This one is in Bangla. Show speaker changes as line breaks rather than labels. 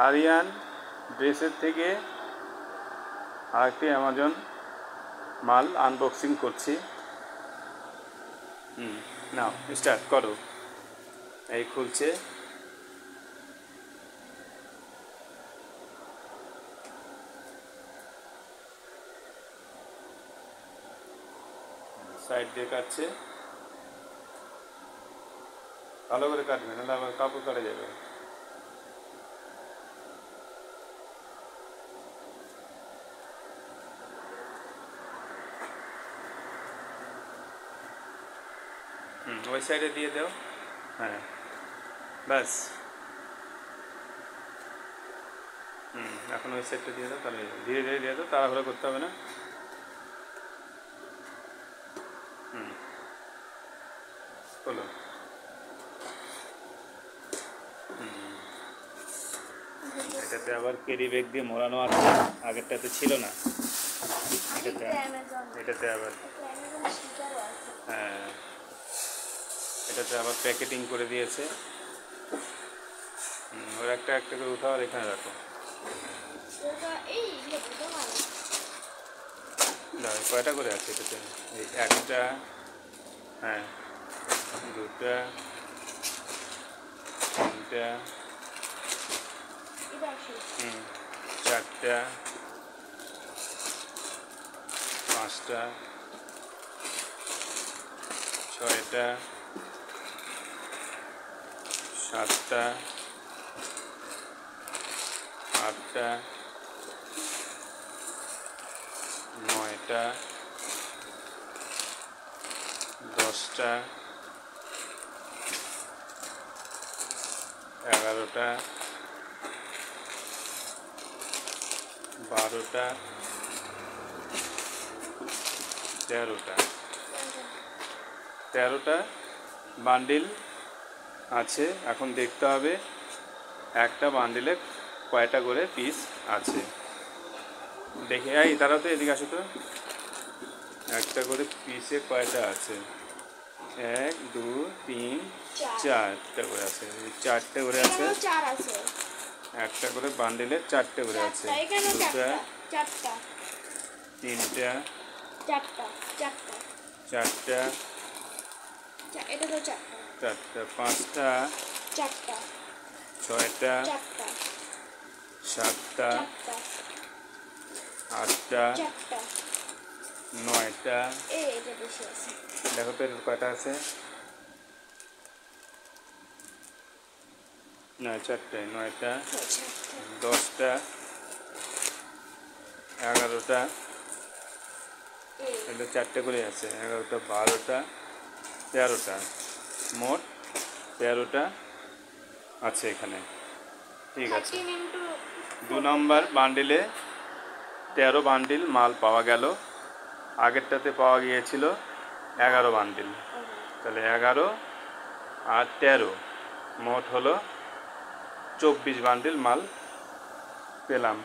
আরিয়ান ড্রেসের থেকে আরেকটি অ্যামাজন মাল আনবক্সিং করছি। নাও স্টার্ট করো। এই খুলছে, সাইড দিয়ে কাটছে, ভালো করে কাটবে না আবার কাপড় কাটা যাবে। ওই সাইডে দিয়ে দাও। হ্যাঁ ব্যাস, এখন ওই সাইডটা দিয়ে দাও, তাহলে ধীরে ধীরে দিয়ে দাও, তাড়াহুড়ো করতে হবে না। বলো। এটাতে আবার ক্যারি ব্যাগ দিয়ে মোড়ানো আছে, আগেরটাতে ছিল না। এটাতে আবার হ্যাঁ, এটাতে আবার প্যাকেটিং করে দিয়েছে। ওর একটা একটা করে উঠাও আর এখানে রাখো। কয়টা করে আছে এটাতে? এই একটা, হ্যাঁ দুটা, তিনটা, চারটা, পাঁচটা, ছয়টা, সাতটা, আটটা, নয়টা, 10টা, 11টা, 12টা, 13টা। 13টা বান্ডিল আছে। এখন দেখতে হবে একটা বান্ডিলে কয়টা করে পিস আছে। দেখে এই তারা তো এদিকে আসো তো, একটা করে পিসে কয়টা আছে? 1 2 3 4টা করে আছে, 4টে করে আছে। একটা করে বান্ডিলে 4টে করে আছে। দুটা, তিনটা, চারটা, চারটা, পাঁচটা, ছয়টা, সাতটা, আটটা, নয়টা। দেখো তো এর কয়টা আছে? না, চারটায়, 9টা, 10টা, 11টা, এটা 4টে করে আছে। 11টা, 12টা, 13টা, মোট 13টা আছে এখানে। ঠিক আছে, 2 নম্বর বান্ডিলে 13 বান্ডিল মাল পাওয়া গেল। আগেরটাতে পাওয়া গিয়েছিল 11 বান্ডিল। তাহলে 11 আর 13 মোট হলো 24 বান্ডিল মাল পেলাম।